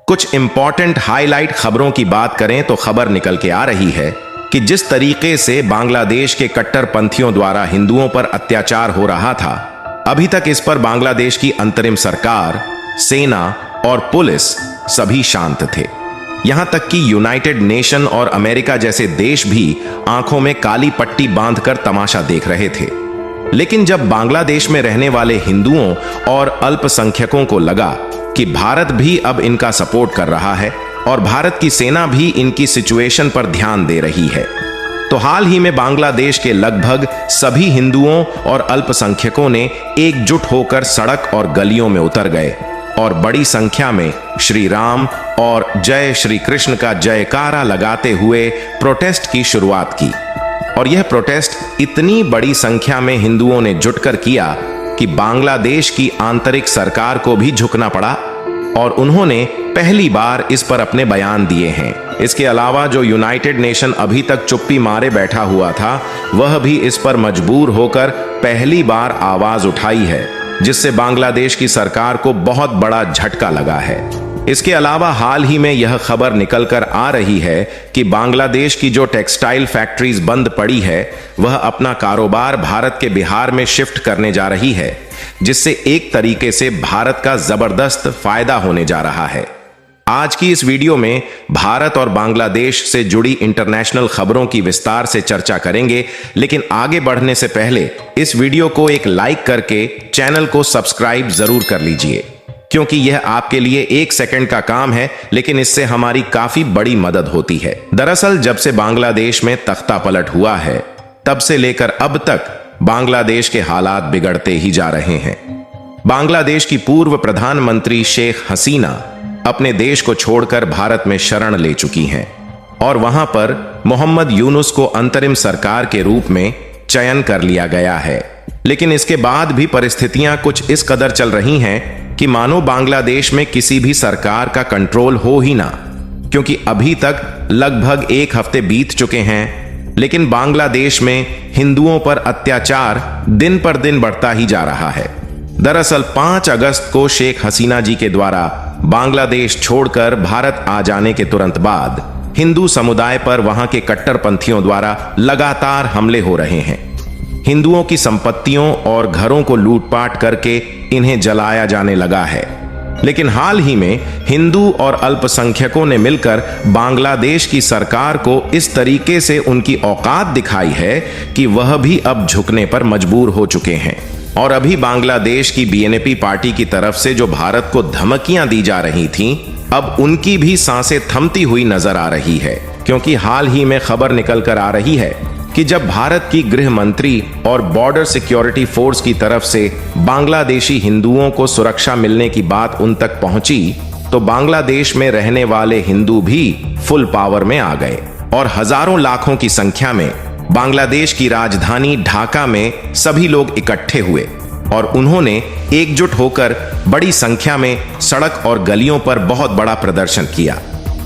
कुछ important highlight खबरों की बात करें तो खबर निकल के आ रही है कि जिस तरीके से बांग्लादेश के कट्टरपंथियों द्वारा हिंदुओं पर अत्याचार हो रहा था, अभी तक इस पर बांग्लादेश की अंतरिम सरकार, सेना और पुलिस सभी शांत थे। यहां तक कि यूनाइटेड नेशन और अमेरिका जैसे देश भी आंखों में काली पट्टी बांधकर तमाशा देख रहे थे। लेकिन जब बांग्लादेश में रहने वाले हिंदुओं और अल्पसंख्यकों को लगा कि भारत भी अब इनका सपोर्ट कर रहा है और भारत की सेना भी इनकी सिचुएशन पर ध्यान दे रही है, तो हाल ही में बांग्लादेश के लगभग सभी हिंदुओं और अल्पसंख्यकों ने एकजुट होकर सड़क और गलियों में उतर गए और बड़ी संख्या में श्री राम और जय श्री कृष्ण का जयकारा लगाते हुए प्रोटेस्ट की शुरुआत की। और यह प्रोटेस्ट इतनी बड़ी संख्या में हिंदुओं ने जुटकर किया कि बांग्लादेश की आंतरिक सरकार को भी झुकना पड़ा और उन्होंने पहली बार इस पर अपने बयान दिए हैं। इसके अलावा जो यूनाइटेड नेशन अभी तक चुप्पी मारे बैठा हुआ था, वह भी इस पर मजबूर होकर पहली बार आवाज उठाई है, जिससे बांग्लादेश की सरकार को बहुत बड़ा झटका लगा है। इसके अलावा हाल ही में यह खबर निकलकर आ रही है कि बांग्लादेश की जो टेक्सटाइल फैक्ट्रीज बंद पड़ी है, वह अपना कारोबार भारत के बिहार में शिफ्ट करने जा रही है, जिससे एक तरीके से भारत का जबरदस्त फायदा होने जा रहा है। आज की इस वीडियो में भारत और बांग्लादेश से जुड़ी इंटरनेशनल खबरों की विस्तार से चर्चा करेंगे, लेकिन आगे बढ़ने से पहले इस वीडियो को एक लाइक करके चैनल को सब्सक्राइब जरूर कर लीजिए, क्योंकि यह आपके लिए 1 सेकंड का काम है, लेकिन इससे हमारी काफी बड़ी मदद होती है। दरअसल जब से बांग्लादेश में तख्ता पलट हुआ है, तब से लेकर अब तक बांग्लादेश के हालात बिगड़ते ही जा रहे हैं। बांग्लादेश की पूर्व प्रधानमंत्री शेख हसीना अपने देश को छोड़कर भारत में शरण ले चुकी हैं और वहां पर मोहम्मद यूनुस को अंतरिम सरकार के रूप में चयन कर लिया गया है। लेकिन इसके बाद भी परिस्थितियां कुछ इस कदर चल रही हैं कि मानो बांग्लादेश में किसी भी सरकार का कंट्रोल हो ही ना, क्योंकि अभी तक लगभग 1 हफ्ते बीत चुके हैं, लेकिन बांग्लादेश में हिंदुओं पर अत्याचार दिन पर दिन बढ़ता ही जा रहा है। दरअसल 5 अगस्त को शेख हसीना जी के द्वारा बांग्लादेश छोड़कर भारत आ जाने के तुरंत बाद हिंदू समुदाय पर वहां के कट्टरपंथियों द्वारा लगातार हमले हो रहे हैं। हिंदुओं की संपत्तियों और घरों को लूटपाट करके इन्हें जलाया जाने लगा है। लेकिन हाल ही में हिंदू और अल्पसंख्यकों ने मिलकर बांग्लादेश की सरकार को इस तरीके से उनकी औकात दिखाई है कि वह भी अब झुकने पर मजबूर हो चुके हैं। और अभी बांग्लादेश की बीएनपी पार्टी की तरफ से जो भारत को धमकियां दी जा रही थीं, अब उनकी भी सांसें थमती हुई नजर आ रही है, क्योंकि हाल ही में खबर निकल कर आ रही है कि जब भारत की गृह मंत्री और बॉर्डर सिक्योरिटी फोर्स की तरफ से बांग्लादेशी हिंदुओं को सुरक्षा मिलने की बात उन तक पहुंची, तो बांग्लादेश में रहने वाले हिंदू भी फुल पावर में आ गए और हजारों लाखों की संख्या में बांग्लादेश की राजधानी ढाका में सभी लोग इकट्ठे हुए और उन्होंने एकजुट होकर बड़ी संख्या में सड़क और गलियों पर बहुत बड़ा प्रदर्शन किया,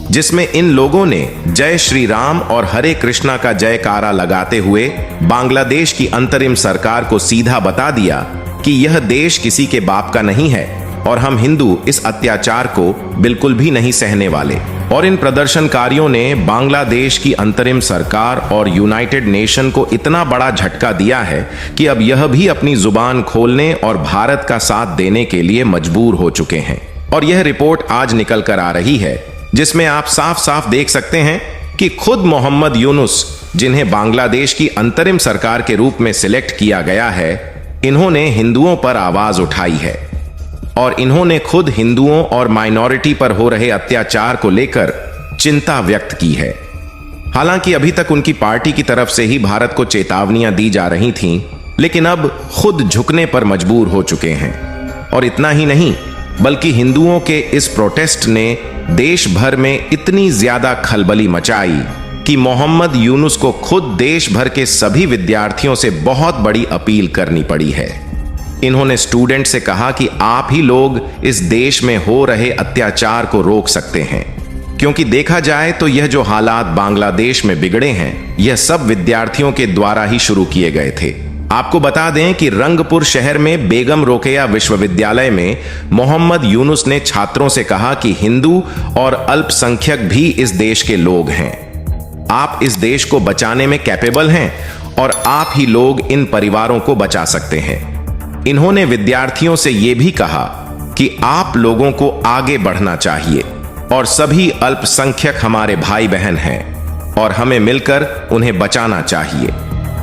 जिसमें इन लोगों ने जय श्री राम और हरे कृष्णा का जयकारा लगाते हुए बांग्लादेश की अंतरिम सरकार को सीधा बता दिया कि यह देश किसी के बाप का नहीं है और हम हिंदू इस अत्याचार को बिल्कुल भी नहीं सहने वाले। और इन प्रदर्शनकारियों ने बांग्लादेश की अंतरिम सरकार और यूनाइटेड नेशन को इतना बड़ा झटका दिया है कि अब यह भी अपनी जुबान खोलने और भारत का साथ देने के लिए मजबूर हो चुके हैं। और यह रिपोर्ट आज निकल कर आ रही है, जिसमें आप साफ साफ देख सकते हैं कि खुद मोहम्मद यूनुस, जिन्हें बांग्लादेश की अंतरिम सरकार के रूप में सिलेक्ट किया गया है, इन्होंने हिंदुओं पर आवाज उठाई है और इन्होंने खुद हिंदुओं और माइनॉरिटी पर हो रहे अत्याचार को लेकर चिंता व्यक्त की है। हालांकि अभी तक उनकी पार्टी की तरफ से ही भारत को चेतावनियां दी जा रही थीं, लेकिन अब खुद झुकने पर मजबूर हो चुके हैं। और इतना ही नहीं, बल्कि हिंदुओं के इस प्रोटेस्ट ने देश भर में इतनी ज्यादा खलबली मचाई कि मोहम्मद यूनुस को खुद देश भर के सभी विद्यार्थियों से बहुत बड़ी अपील करनी पड़ी है। इन्होंने स्टूडेंट से कहा कि आप ही लोग इस देश में हो रहे अत्याचार को रोक सकते हैं, क्योंकि देखा जाए तो यह जो हालात बांग्लादेश में बिगड़े हैं, यह सब विद्यार्थियों के द्वारा ही शुरू किए गए थे। आपको बता दें कि रंगपुर शहर में बेगम रोकेया विश्वविद्यालय में मोहम्मद यूनुस ने छात्रों से कहा कि हिंदू और अल्पसंख्यक भी इस देश के लोग हैं। आप इस देश को बचाने में कैपेबल हैं और आप ही लोग इन परिवारों को बचा सकते हैं। इन्होंने विद्यार्थियों से यह भी कहा कि आप लोगों को आगे बढ़ना चाहिए और सभी अल्पसंख्यक हमारे भाई बहन हैं और हमें मिलकर उन्हें बचाना चाहिए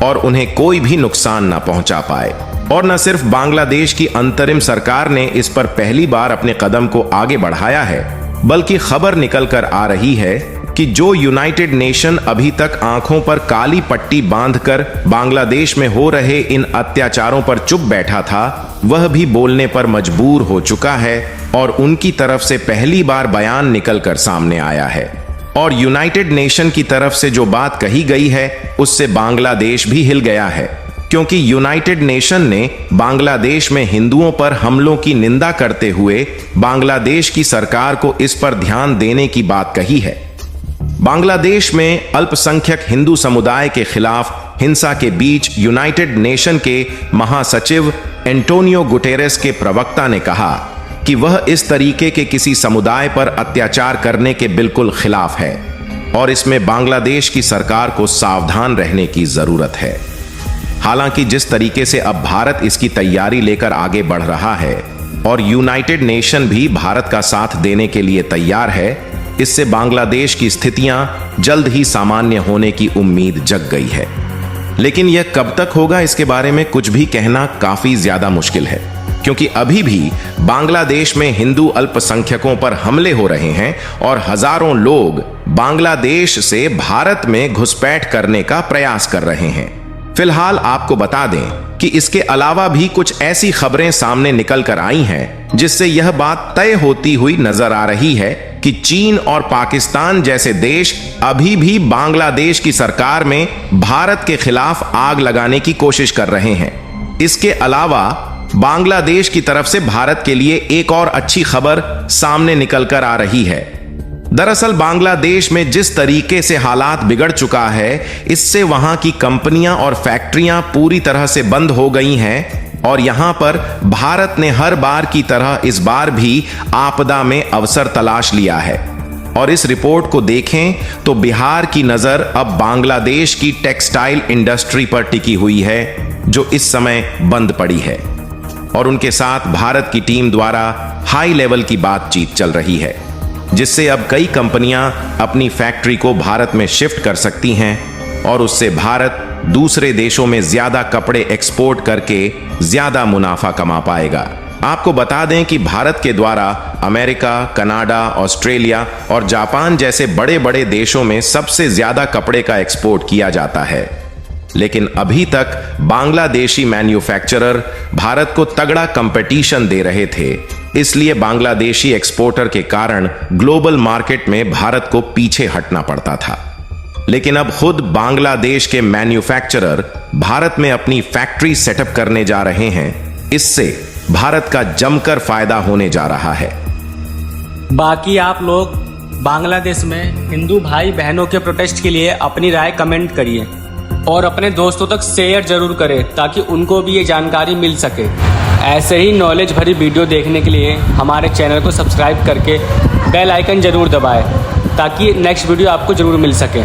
और उन्हें कोई भी नुकसान ना पहुंचा पाए। और न सिर्फ बांग्लादेश की अंतरिम सरकार ने इस पर पहली बार अपने कदम को आगे बढ़ाया है, बल्कि खबर निकल कर आ रही है कि जो यूनाइटेड नेशन अभी तक आंखों पर काली पट्टी बांधकर बांग्लादेश में हो रहे इन अत्याचारों पर चुप बैठा था, वह भी बोलने पर मजबूर हो चुका है और उनकी तरफ से पहली बार बयान निकल कर सामने आया है। और यूनाइटेड नेशन की तरफ से जो बात कही गई है उससे बांग्लादेश भी हिल गया है, क्योंकि यूनाइटेड नेशन ने बांग्लादेश में हिंदुओं पर हमलों की निंदा करते हुए बांग्लादेश की सरकार को इस पर ध्यान देने की बात कही है। बांग्लादेश में अल्पसंख्यक हिंदू समुदाय के खिलाफ हिंसा के बीच यूनाइटेड नेशन के महासचिव एंटोनियो गुटेरेस के प्रवक्ता ने कहा कि वह इस तरीके के किसी समुदाय पर अत्याचार करने के बिल्कुल खिलाफ है और इसमें बांग्लादेश की सरकार को सावधान रहने की जरूरत है। हालांकि जिस तरीके से अब भारत इसकी तैयारी लेकर आगे बढ़ रहा है और यूनाइटेड नेशन भी भारत का साथ देने के लिए तैयार है, इससे बांग्लादेश की स्थितियां जल्द ही सामान्य होने की उम्मीद जग गई है। लेकिन यह कब तक होगा, इसके बारे में कुछ भी कहना काफी ज्यादा मुश्किल है, क्योंकि अभी भी बांग्लादेश में हिंदू अल्पसंख्यकों पर हमले हो रहे हैं और हजारों लोग बांग्लादेश से भारत में घुसपैठ करने का प्रयास कर रहे हैं। फिलहाल आपको बता दें कि इसके अलावा भी कुछ ऐसी खबरें सामने निकल कर आई हैं जिससे यह बात तय होती हुई नजर आ रही है कि चीन और पाकिस्तान जैसे देश अभी भी बांग्लादेश की सरकार में भारत के खिलाफ आग लगाने की कोशिश कर रहे हैं। इसके अलावा बांग्लादेश की तरफ से भारत के लिए एक और अच्छी खबर सामने निकल कर आ रही है। दरअसल बांग्लादेश में जिस तरीके से हालात बिगड़ चुका है, इससे वहां की कंपनियां और फैक्ट्रियां पूरी तरह से बंद हो गई हैं और यहां पर भारत ने हर बार की तरह इस बार भी आपदा में अवसर तलाश लिया है। और इस रिपोर्ट को देखें तो बिहार की नजर अब बांग्लादेश की टेक्सटाइल इंडस्ट्री पर टिकी हुई है, जो इस समय बंद पड़ी है और उनके साथ भारत की टीम द्वारा हाई लेवल की बातचीत चल रही है, जिससे अब कई कंपनियां अपनी फैक्ट्री को भारत में शिफ्ट कर सकती हैं और उससे भारत दूसरे देशों में ज्यादा कपड़े एक्सपोर्ट करके ज्यादा मुनाफा कमा पाएगा। आपको बता दें कि भारत के द्वारा अमेरिका, कनाडा, ऑस्ट्रेलिया और जापान जैसे बड़े बड़े देशों में सबसे ज्यादा कपड़े का एक्सपोर्ट किया जाता है, लेकिन अभी तक बांग्लादेशी मैन्युफैक्चरर भारत को तगड़ा कंपटीशन दे रहे थे। इसलिए बांग्लादेशी एक्सपोर्टर के कारण ग्लोबल मार्केट में भारत को पीछे हटना पड़ता था। लेकिन अब खुद बांग्लादेश के मैन्युफैक्चरर भारत में अपनी फैक्ट्री सेटअप करने जा रहे हैं। इससे भारत का जमकर फायदा होने जा रहा है। बाकी आप लोग बांग्लादेश में हिंदू भाई बहनों के प्रोटेस्ट के लिए अपनी राय कमेंट करिए और अपने दोस्तों तक शेयर जरूर करें ताकि उनको भी ये जानकारी मिल सके। ऐसे ही नॉलेज भरी वीडियो देखने के लिए हमारे चैनल को सब्सक्राइब करके बेल आइकन जरूर दबाएं ताकि नेक्स्ट वीडियो आपको जरूर मिल सके।